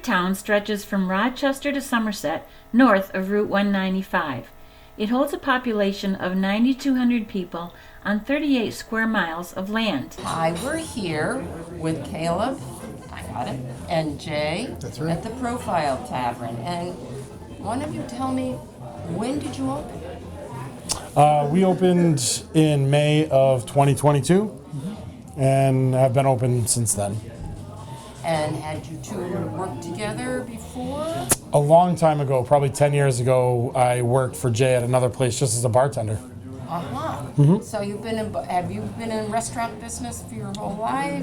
Freetown stretches from Rochester to Somerset, north of Route 195. It holds a population of 9,200 people on 38 square miles of land. Hi, we're here with Caleb, I got it, and Jay. That's right. At the Profile Tavern. And one of you tell me, when did you open? We opened in May of 2022 and have been open since then. And had you two worked together before? A long time ago, probably 10 years ago, I worked for Jay at another place just as a bartender. So have you been in restaurant business for your whole life?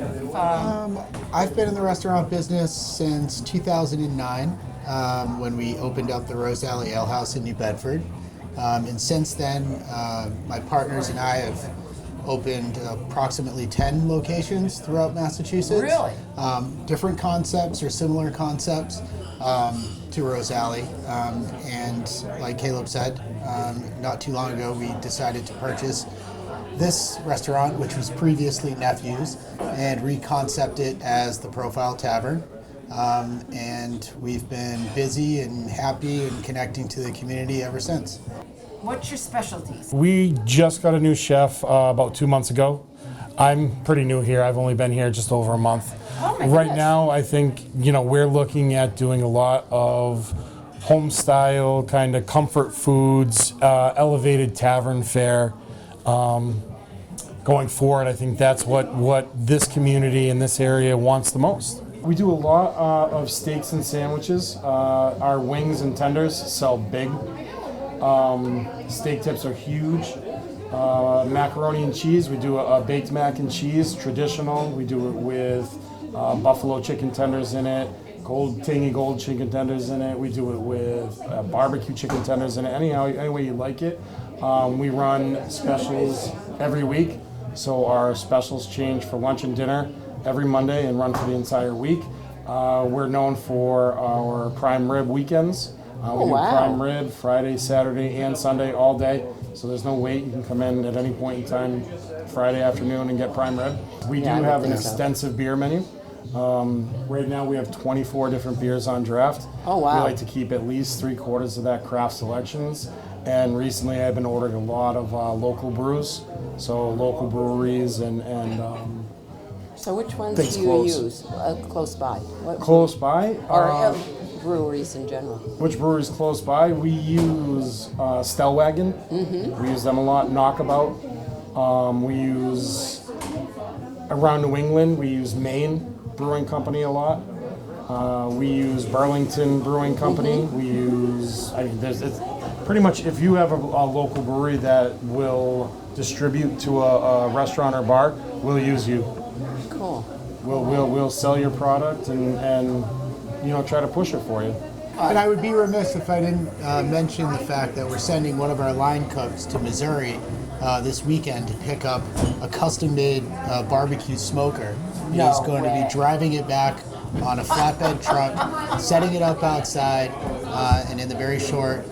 I've been in the restaurant business since 2009 when we opened up the Rose Alley Ale House in New Bedford. And since then, my partners and I have opened approximately 10 locations throughout Massachusetts. Really? Different concepts or similar concepts to Rose Alley. And like Caleb said, not too long ago we decided to purchase this restaurant, which was previously Nephew's, and reconcept it as the Profile Tavern. And we've been busy and happy and connecting to the community ever since. What's your specialties? We just got a new chef about 2 months ago. I'm pretty new here. I've only been here just over a month. Oh my Right goodness. now, I think, we're looking at doing a lot of home style, kind of comfort foods, elevated tavern fare. Going forward, I think that's what this community in this area wants the most. We do a lot of steaks and sandwiches. Our wings and tenders sell big. Steak tips are huge. Macaroni and cheese, we do a baked mac and cheese, traditional. We do it with buffalo chicken tenders in it, tangy gold chicken tenders in it. We do it with barbecue chicken tenders in it. Any way you like it. We run specials every week. So our specials change for lunch and dinner every Monday and run for the entire week. We're known for our prime rib weekends. We do prime rib Friday, Saturday, and Sunday all day. So there's no wait. You can come in at any point in time Friday afternoon and get prime rib. We do have an extensive beer menu. Right now we have 24 different beers on draft. Oh, wow. We like to keep at least 3/4 of that craft selections. And recently I've been ordering a lot of local brews. So local breweries and So which ones Things do you close. use close by? close by. Or breweries in general? Which breweries close by? We use Stellwagen. We use them a lot. Knockabout. We use around New England. We use Maine Brewing Company a lot. We use Burlington Brewing Company. We use. It's pretty much if you have a local brewery that will distribute to a restaurant or bar, we'll use you. Cool. We'll sell your product and try to push it for you. And I would be remiss if I didn't mention the fact that we're sending one of our line cooks to Missouri this weekend to pick up a custom-made barbecue smoker. He's going to be driving it back on a flatbed truck, setting it up outside, and in the very short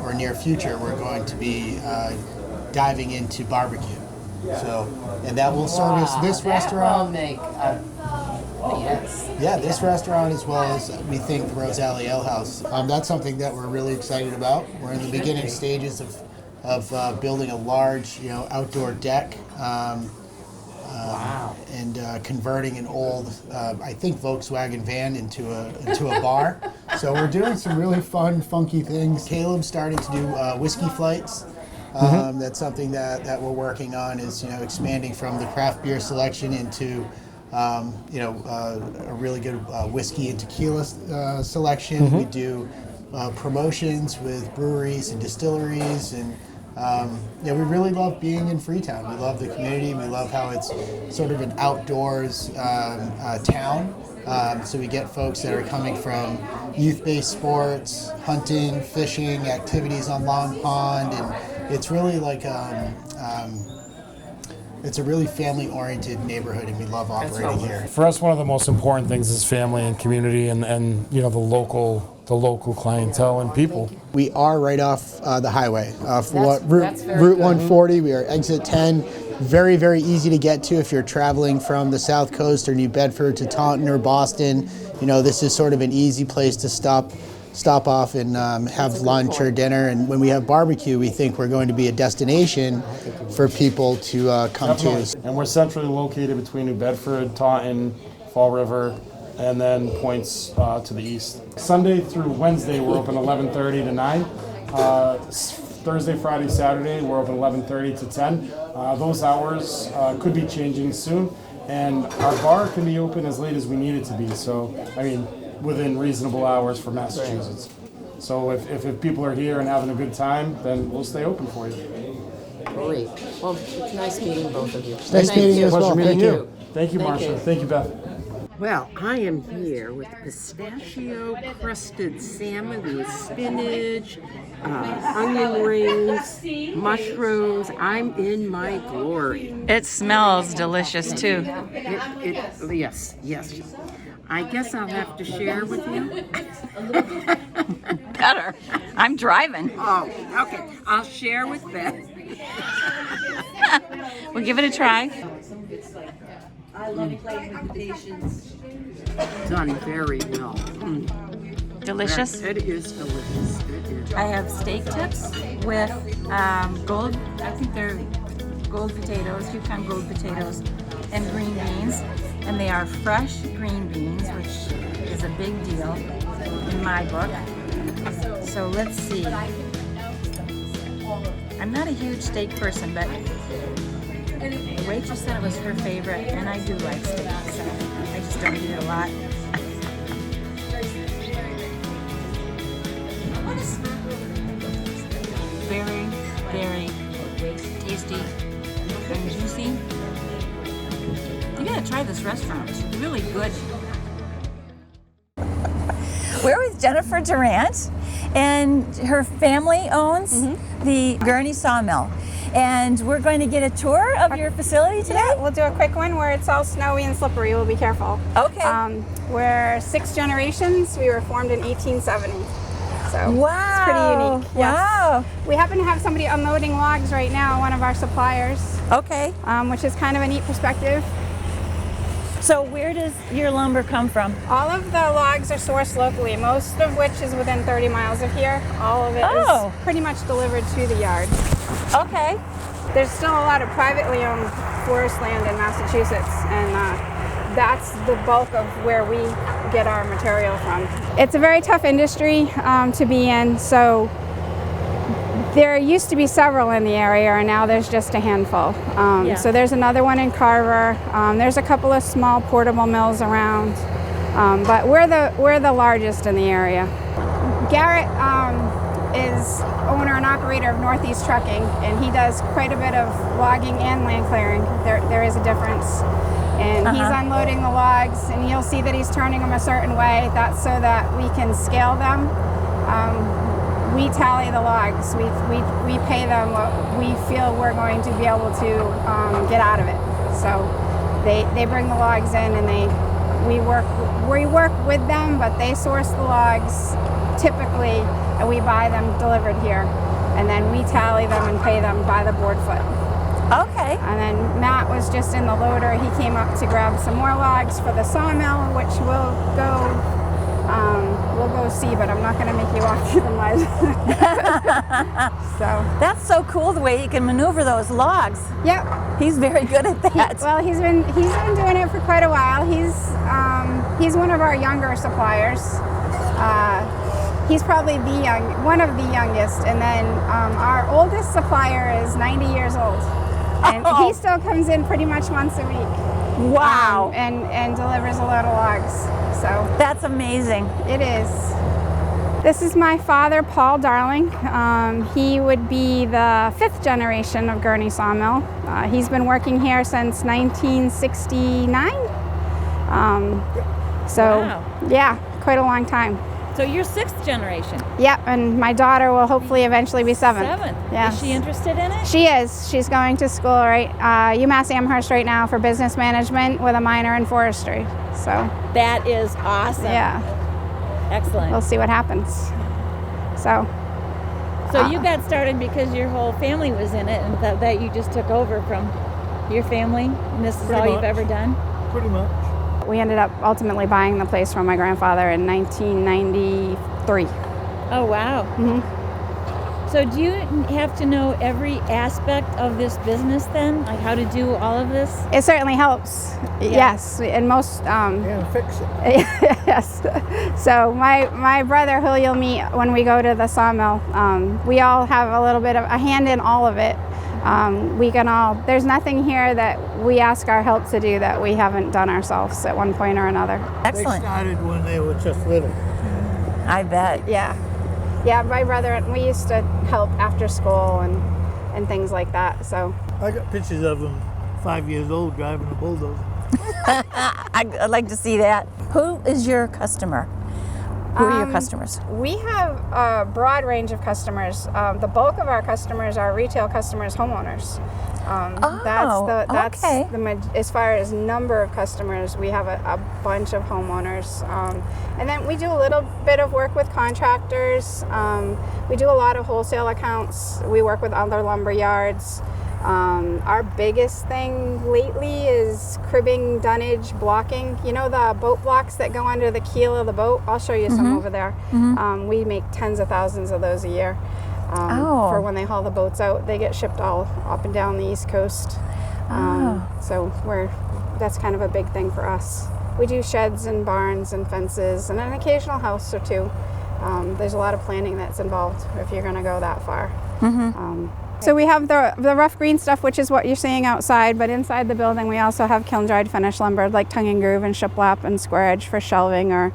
or near future, we're going to be diving into barbecue. So, and that will service this restaurant. That will make yes. Yeah, this restaurant as well as we think the Rose Alley Ale House. That's something that we're really excited about. We're in the beginning stages of building a large, outdoor deck. And converting an old, I think Volkswagen van into a bar. So we're doing some really fun, funky things. Caleb's starting to do whiskey flights. That's something that we're working on is expanding from the craft beer selection into a really good whiskey and tequila selection. We do promotions with breweries and distilleries, and we really love being in Freetown. We love the community. We love how it's sort of an outdoors town. So we get folks that are coming from youth-based sports, hunting, fishing, activities on Long Pond, and it's really like it's a really family-oriented neighborhood, and we love operating here. For us, one of the most important things is family and community, and the local clientele and people. We are right off the highway. That's Route very good. 140. We are exit 10. Very, very easy to get to if you're traveling from the South Coast or New Bedford to Taunton or Boston. You know, this is sort of an easy place to stop off and have lunch or dinner. And when we have barbecue, we think we're going to be a destination for people to come to. And we're centrally located between New Bedford, Taunton, Fall River, and then points to the east. Sunday through Wednesday, we're open 11:30 to 9. Thursday, Friday, Saturday, we're open 11:30 to 10. Those hours could be changing soon, and our bar can be open as late as we need it to be. So, I mean, within reasonable hours for Massachusetts. So if people are here and having a good time, then we'll stay open for you. Great. Well, it's nice meeting both of you. Nice meeting you as well. Pleasure meeting Thank you. Thank you, Thank Marcia. you. Thank you, Beth. Well, I am here with pistachio crusted salmon with spinach, onion rings, mushrooms. I'm in my glory. It smells delicious too. Yes. I guess I'll have to share with you. Better. I'm driving. Oh, okay. I'll share with Beth. We'll give it a try. Done very well. Delicious. It is delicious. It is. I have steak tips with gold, I think they're gold potatoes, Yukon gold potatoes, and green beans. And they are fresh green beans, which is a big deal in my book. So let's see. I'm not a huge steak person, but the waitress said it was her favorite, and I do like steak, so I just don't eat it a lot. Very, very tasty and juicy. You gotta try this restaurant. It's really good. We're with Jennifer Durant, and her family owns the Grannies Sawmill. And we're going to get a tour of your facility today? Yeah, we'll do a quick one where it's all snowy and slippery. We'll be careful. Okay. We're 6 generations. We were formed in 1870. So Wow. it's pretty unique. Yes. Wow. We happen to have somebody unloading logs right now, one of our suppliers, Okay. which is kind of a neat perspective. So where does your lumber come from? All of the logs are sourced locally, most of which is within 30 miles of here. All of it Oh. is pretty much delivered to the yard. Okay. There's still a lot of privately owned forest land in Massachusetts, and that's the bulk of where we get our material from. It's a very tough industry to be in, so there used to be several in the area, and now there's just a handful. So there's another one in Carver. There's a couple of small portable mills around, but we're the largest in the area. Garrett is owner and operator of Northeast Trucking, and he does quite a bit of logging and land clearing. There is a difference. And he's unloading the logs, and you'll see that he's turning them a certain way. That's so that we can scale them. We tally the logs. We pay them what we feel we're going to be able to get out of it. So they bring the logs in, and we work with them, but they source the logs typically, and we buy them delivered here, and then we tally them and pay them by the board foot. Okay. And then Matt was just in the loader. He came up to grab some more logs for the sawmill, which we'll go see, but I'm not going to make you walk through the mud. So That's so cool the way he can maneuver those logs. yep. He's very good at that. He's been doing it for quite a while. He's one of our younger suppliers. He's probably one of the youngest, and then our oldest supplier is 90 years old, and he still comes in pretty much once a week. Wow. And delivers a load of logs. So That's amazing. it is. This is my father, Paul Darling. He would be the 5th generation of Gurney Sawmill. He's been working here since 1969. Wow. Yeah, quite a long time. So you're 6th generation. Yep, and my daughter will hopefully eventually be 7th. 7th. Yes. Is she interested in it? She is. She's going to school UMass Amherst right now for business management with a minor in forestry. So That is awesome. yeah, Excellent. we'll see what happens. So So you got started because your whole family was in it, and that you just took over from your family, and this is Pretty all you've much. ever done? Pretty much. We ended up ultimately buying the place from my grandfather in 1993. Oh, wow. So do you have to know every aspect of this business then? Like how to do all of this? It certainly helps. Yes, and most. And fix it. Yes. So my brother, who you'll meet when we go to the sawmill, we all have a little bit of a hand in all of it. We can all. There's nothing here that we ask our help to do that we haven't done ourselves at one point or another. They Excellent. started when they were just little. I bet. Yeah. Yeah, my brother, we used to help after school and things like that. So I got pictures of them 5 years old driving a bulldozer. I'd like to see that. Who is your customer? Who are your customers? we have a broad range of customers. The bulk of our customers are retail customers, homeowners. That's okay. As far as number of customers, we have a bunch of homeowners. And then we do a little bit of work with contractors. We do a lot of wholesale accounts. We work with other lumber yards. Our biggest thing lately is cribbing, dunnage, blocking. You know the boat blocks that go under the keel of the boat? I'll show you some over there. We make tens of thousands of those a year. For when they haul the boats out. They get shipped all up and down the East Coast. So that's kind of a big thing for us. We do sheds and barns and fences and an occasional house or two. There's a lot of planning that's involved if you're going to go that far. So we have the rough green stuff, which is what you're seeing outside, but inside the building we also have kiln-dried finished lumber like tongue and groove and shiplap and square edge for shelving or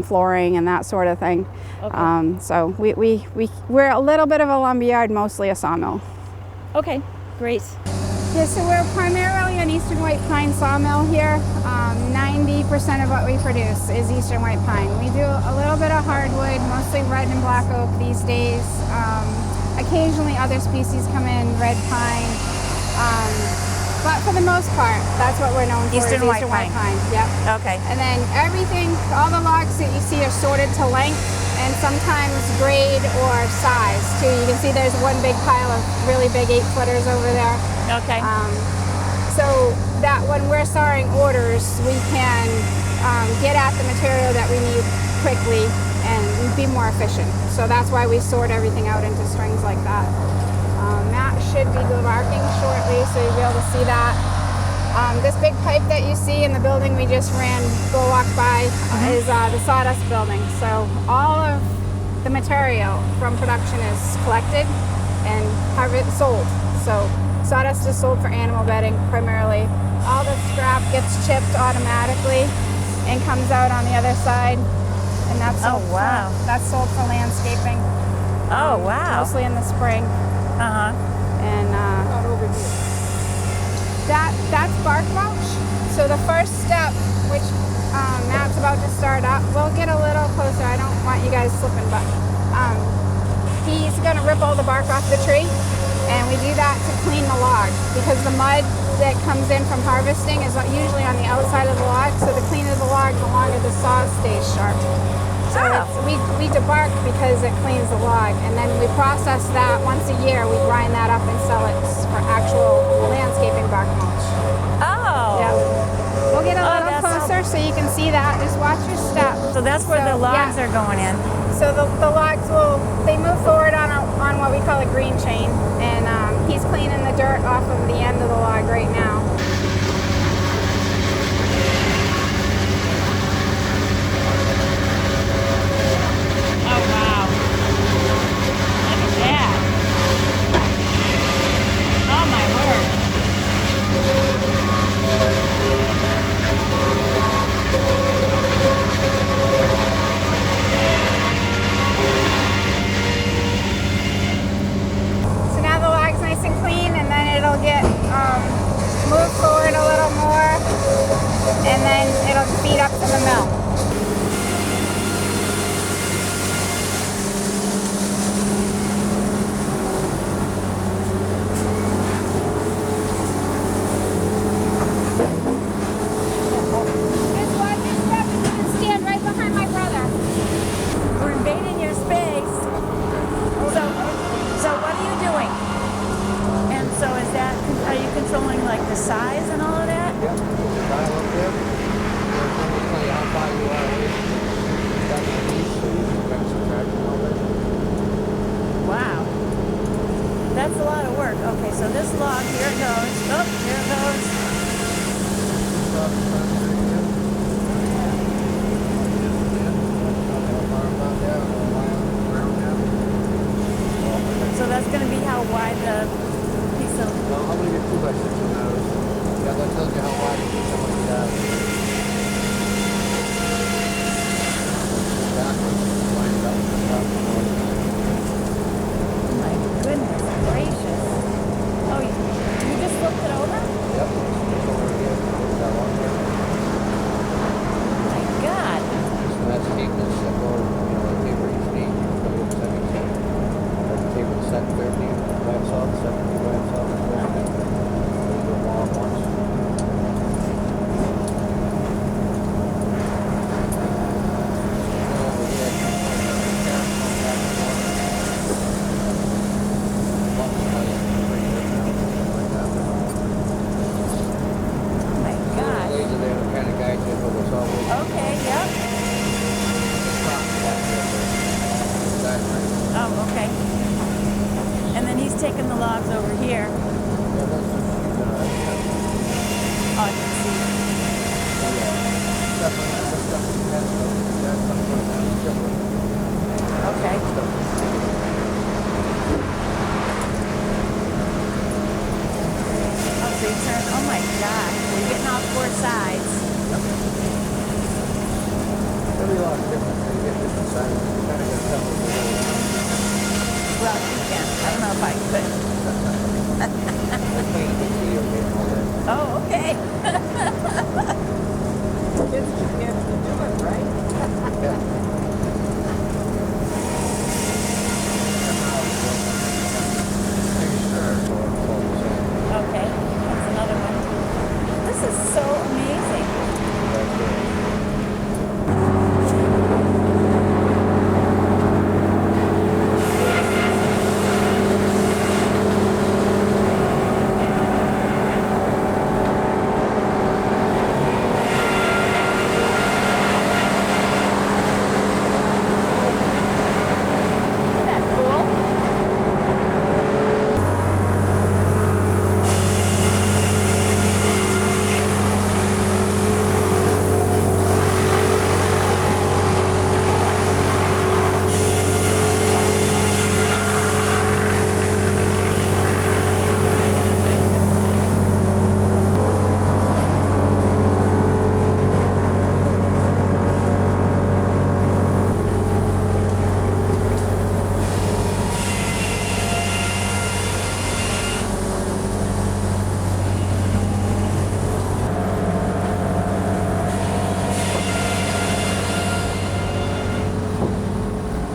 flooring and that sort of thing. Okay. So we're a little bit of a lumberyard, mostly a sawmill. Okay, great. Yeah, so we're primarily an eastern white pine sawmill here. 90% of what we produce is eastern white pine. We do a little bit of hardwood, mostly red and black oak these days. Occasionally other species come in, red pine. But for the most part, that's what we're known for, Eastern is white eastern white pine. pine. Yep. Okay. And then everything, all the logs that you see are sorted to length and sometimes grade or size too. You can see there's one big pile of really big 8-footers over there. Okay. So that when we're sawing orders, we can get at the material that we need quickly and be more efficient. So that's why we sort everything out into strings like that. Matt should be debarking shortly, so you'll be able to see that. This big pipe that you see in the building we just walk by is the sawdust building. So all of the material from production is collected and sold. So sawdust is sold for animal bedding primarily. All the scrap gets chipped automatically and comes out on the other side. And that's sold that's sold for landscaping. Oh, wow. Mostly in the spring. And that's bark mulch. So the first step, which Matt's about to start up, we'll get a little closer. I don't want you guys slipping, but he's going to rip all the bark off the tree, and we do that to clean the log because the mud that comes in from harvesting is usually on the outside of the log. So the cleaner the log, the longer the saw stays sharp. So we debark because it cleans the log, and then we process that once a year. We grind that up and sell it for actual landscaping bark mulch. Oh. Yeah. We'll get a little that's closer so you can see that. Just watch your step. So that's where the logs are going in. So the logs they move forward on what we call a green chain, and he's cleaning the dirt off of the end of the log right now. Move forward a little more, and then it'll feed up to the mill. Just watch your step and stand right behind my brother. We're invading your space. So what are you doing? And so are you controlling like the Yeah, put the dial up there. It'll tell you how far you are away from the east, so you can grab some traction a little bit. Wow. That's a lot of work. Okay, so this log, here it goes. Oh, here it goes. So that's going to be how wide the piece of... Well, I'm going to get 2x6 on those. Yeah, that tells you how wide it is. My goodness gracious. Oh, you just flipped it over? Yep. My God. So that's tapered set or, taper each knee. So you have a second set. That's tapered set, third knee, glance off, second knee, glance off, third knee. So you do them all at once. My God. Laser there to kind of guide you over the saw blade. Okay, yep. Oh, okay. And then he's taking the logs over here. Oh, I can see. Okay. Oh, so you turn, oh my gosh, you're getting off four sides. Every log is different. So you get different sizes. You kind of got to tell them. Well, you can. I don't know if I could. Oh, okay. Kids just get to do it, right? Yeah. Okay, that's another one. This is so amazing. Isn't that cool?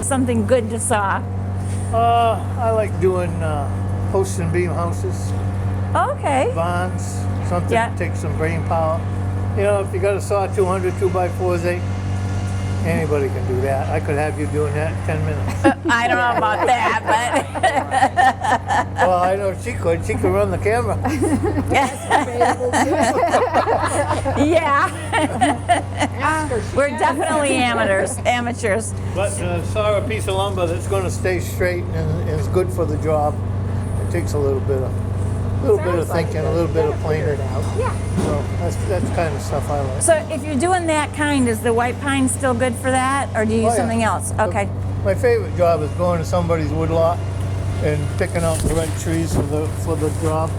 Something good to saw. I like doing post and beam houses, Okay. barns, something Yeah. to take some brain power. You know, if you got a saw 200 2x4s, anybody can do that. I could have you doing that in 10 minutes. I don't know about that, Well, I know she could. She could run the camera. but yeah. We're definitely amateurs. But saw a piece of lumber that's going to stay straight and is good for the job. It takes a little bit of thinking, a little bit of planing. Yeah. So that's kind of stuff I like. So if you're doing that kind, is the white pine still good for that, or do you use Oh, yeah. something else? Okay. My favorite job is going to somebody's woodlot and picking out the right trees for the job,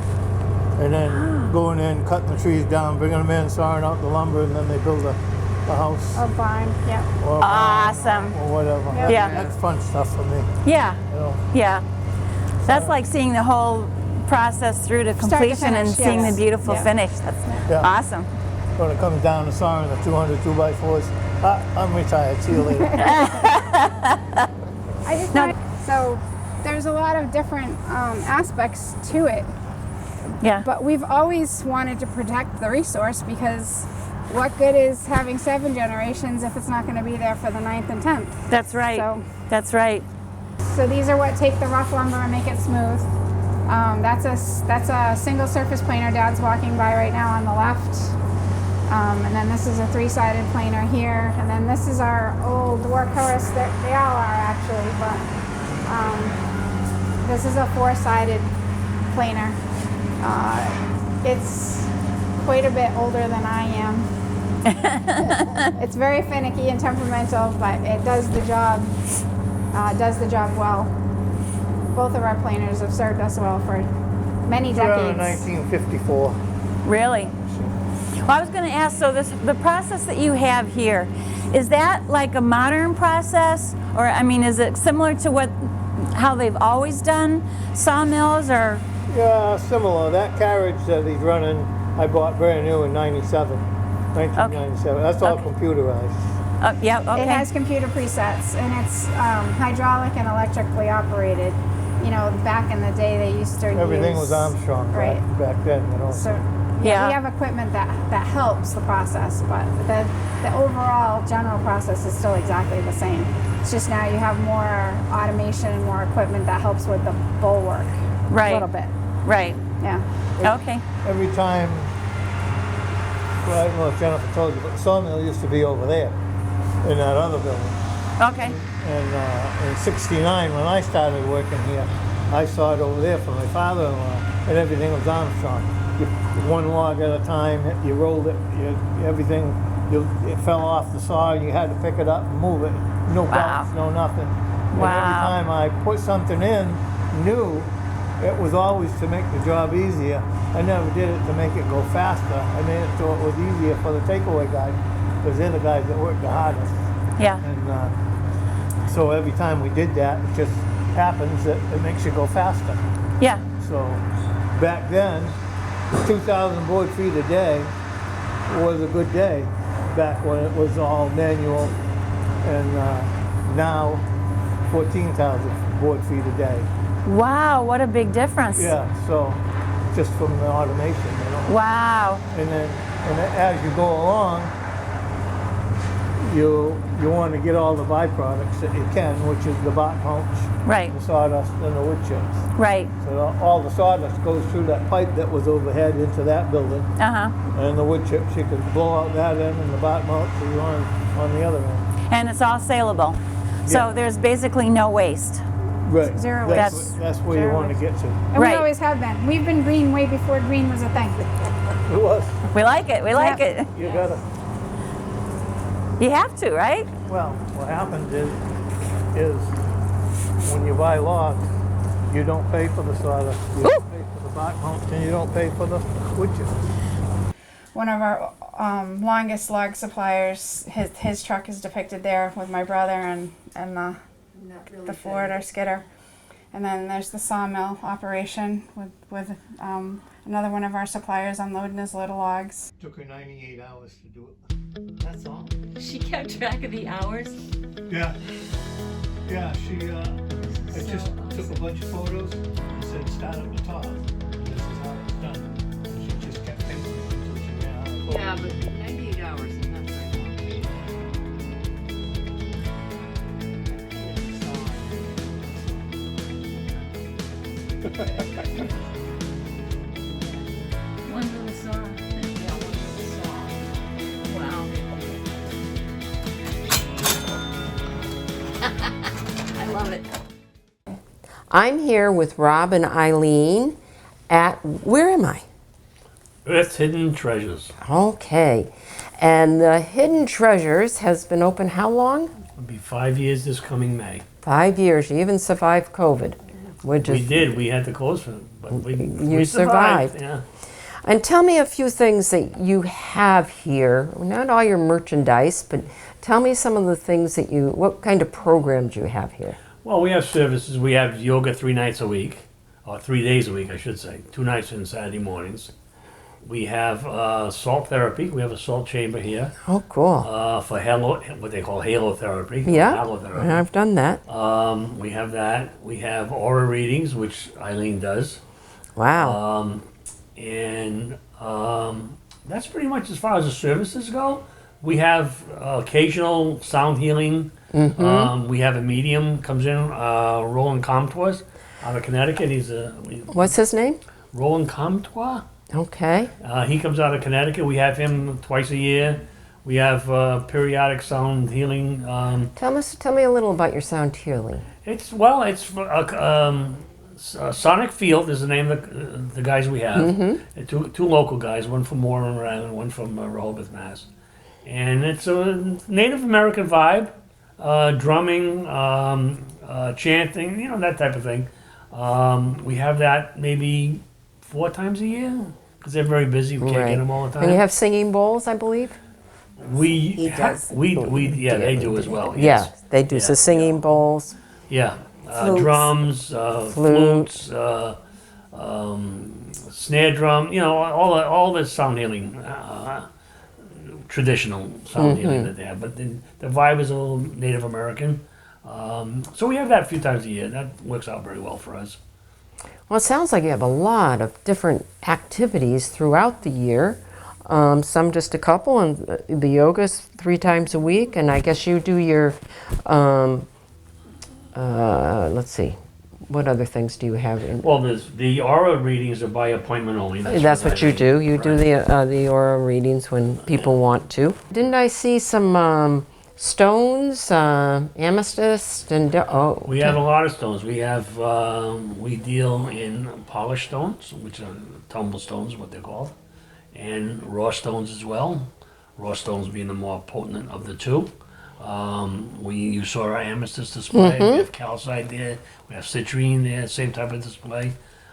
and then going in, cutting the trees down, bringing them in, sawing out the lumber, and then they build a house Or barn, yeah. or a barn Awesome. or whatever. Yeah. That's fun stuff for me. Yeah. You know. Yeah. That's like seeing the whole process through to completion and finish, seeing yes. the beautiful Yeah. finish. That's Yeah. awesome. When it comes down to sawing the 200 2x4s, I'm retired. See you later. I just Now- find, so there's a lot of different aspects to it, Yeah. but we've always wanted to protect the resource, because what good is having 7 generations if it's not going to be there for the 9th and 10th? That's right. So- That's right. So these are what take the rough lumber and make it smooth. That's a single surface planer. Dad's walking by right now on the left. And then this is a three-sided planer here. And then this is our old workhorse. They all are actually, but this is a four-sided planer. It's quite a bit older than I am. It's very finicky and temperamental, but it does the job. Does the job well. Both of our planers have served us well for many decades. 1954. Really? Well, I was going to ask, so the process that you have here, is that like a modern process? Or, I mean, is it similar to how they've always done sawmills, or? Yeah, similar. That carriage that he's running, I bought brand new in 1997. That's all computerized. Yeah, okay. It has computer presets, and it's hydraulic and electrically operated. You know, back in the day, they used to Everything use, was Armstrong right. back then, you know. So Yeah. we have equipment that helps the process, but the overall general process is still exactly the same. It's just now you have more automation and more equipment that helps with the bowl work Right. a little bit. Right. Yeah. Okay. Every time, well, I don't know if Jennifer told you, but the sawmill used to be over there in that other building. Okay. And in '69, when I started working here, I saw it over there from my father-in-law, and everything was Armstrong. One log at a time, you rolled it, everything, it fell off the saw, you had to pick it up and move it. No belts, no nothing. And every time I put something in new, it was always to make the job easier. I never did it to make it go faster. I made it so it was easier for the takeaway guys, because they're the guys that work the hardest. Yeah. And so every time we did that, it just happens that it makes you go faster. Yeah. So back then, 2,000 board feet a day was a good day, back when it was all manual, and now 14,000 board feet a day. Wow, what a big difference. Yeah, so just from the automation, you know. Wow. And then as you go along, you want to get all the byproducts that you can, which is the bark mulch, Right. the sawdust, and the wood chips. Right. So all the sawdust goes through that pipe that was overhead into that building, Uh-huh. and the wood chips, you can blow out that end, and the bark mulch is on the other end. And it's all saleable. So Yeah. there's basically no waste. Right. Zero waste. That's where you Zero want to get to. And Right. we always have been. We've been green way before green was a thing. It was. We like it. We like Yep. it. You gotta. You have to, right? Well, what happens is when you buy logs, you don't pay for the sawdust, you don't pay for the bark mulch, and you don't pay for the wood chips. One of our longest log suppliers, his truck is depicted there with my brother and the Florida skidder. And then there's the sawmill operation with another one of our suppliers unloading his load of logs. Took her 98 hours to do it. That's all. She kept track of the hours. Yeah. Yeah, I just took a bunch of photos and said start at the top. This is how it's done. And she just kept painting it until she ran out of photos. Yeah, but 98 hours is not very One little saw. Wow. I love it. I'm here with Rob and Eileen where am I? Earth's Hidden Treasures. Okay. And the Hidden Treasures has been open how long? It'll be 5 years this coming May. 5 years. You even survived COVID. Which We is, did. We had to close for it, but we You survived. survived. Yeah. And tell me a few things that you have here. Not all your merchandise, but tell me some of the things that what kind of programs you have here. Well, we have services. We have yoga 3 nights a week, or 3 days a week, I should say. 2 nights and Saturday mornings. We have salt therapy. We have a salt chamber here Oh, cool. for what they call halotherapy. Yeah, Halotherapy. I've done that. We have that. We have aura readings, which Eileen does. Wow. That's pretty much as far as the services go. We have occasional sound healing. We have a medium comes in, rolling calm to us. out of Connecticut. He's What's his name? Roland Comtois. Okay. He comes out of Connecticut. We have him twice a year. We have periodic sound healing. Tell me a little about your sound healing. It's Sonic Field is the name of the guys we have. Two local guys, one from Warren, Rhode Island, one from Rehoboth, Mass. And it's a Native American vibe, drumming, chanting, that type of thing. We have that maybe 4 times a year because they're very busy. We can't get them all the time. And you have singing bowls, I believe? They do as well. Yeah, Yes. they do. So singing bowls. Yeah. Flutes. Drums, flutes, snare drum, all the sound healing, traditional sound healing that they have. But the vibe is a little Native American. So we have that a few times a year. That works out very well for us. Well, it sounds like you have a lot of different activities throughout the year. Some just a couple, and the yoga's 3 times a week. And I guess you do your, let's see, what other things do you have? Well, the aura readings are by appointment only. That's what you do. You do the aura readings when people want to. Didn't I see some stones, amethyst, and we have a lot of stones. We have we deal in polished stones, which are tumble stones, what they're called, and raw stones as well. Raw stones being the more potent of the two. You saw our amethyst display. We have calcite there. We have citrine there. Same type of display.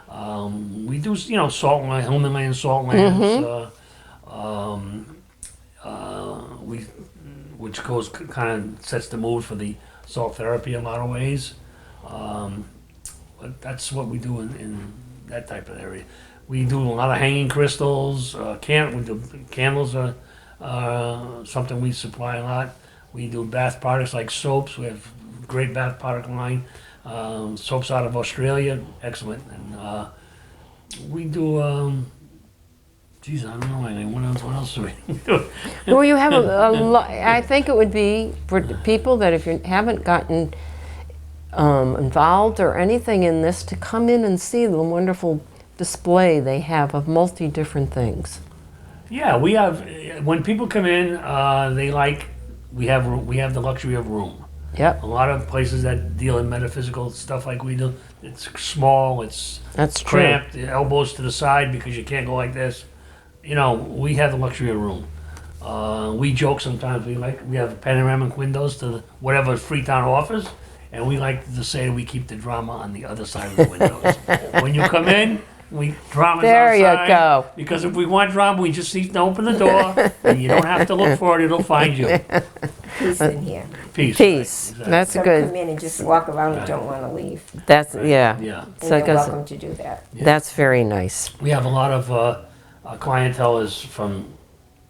We do, salt land, Himalayan salt lands. Which kind of sets the mood for the salt therapy in a lot of ways. But that's what we do in that type of area. We do a lot of hanging crystals. Candles are something we supply a lot. We do bath products like soaps. We have a great bath product line. Soaps out of Australia, excellent. And we do, I don't know anything. What else do we do? Well, you have a lot. I think it would be for people that if you haven't gotten involved or anything in this, to come in and see the wonderful display they have of different things. Yeah, we have. When people come in, we have the luxury of room. Yep. A lot of places that deal in metaphysical stuff like we do, it's small. That's cramped. The elbows to the side because you can't go like this. We have the luxury of room. We joke sometimes. We have panoramic windows to whatever Freetown offers, and we like to say we keep the drama on the other side of the windows. When you come in, drama's there outside. You go. Because if we want drama, we just need to open the door, and you don't have to look for it; it'll find you. Peace in here. Peace. Peace. Right, exactly. That's Some good. come in and just walk around and don't want to leave. That's Yeah. And So you're welcome to do that. that's very nice. We have a lot of our clientele is from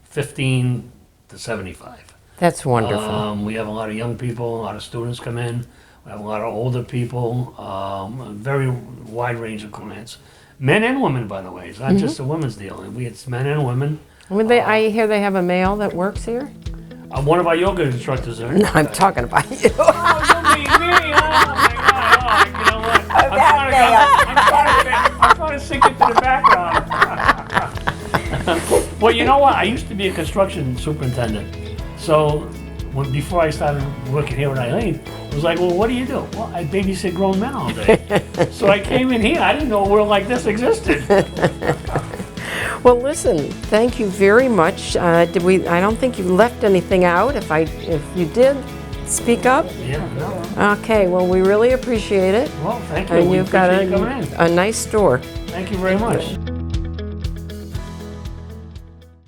15 to 75. That's wonderful. We have a lot of young people, a lot of students come in. We have a lot of older people, a very wide range of clients. Men and women, by the way. It's not just a women's deal. It's men and women. I hear they have a male that works here. One of our yoga instructors are. No, I'm talking about you. Oh, you mean me? Oh, my God. Oh, you know what? I'm trying to sink into the background. Well, you know what? I used to be a construction superintendent. So before I started working here with Eileen, it was like, well, what do you do? Well, I babysit grown men all day. So I came in here. I didn't know a world like this existed. Well, listen, thank you very much. I don't think you left anything out. If you did, speak up. Yeah, no. Okay, well, we really appreciate it. Well, thank you. And We you've got appreciate you coming in. a nice store. Thank you very much.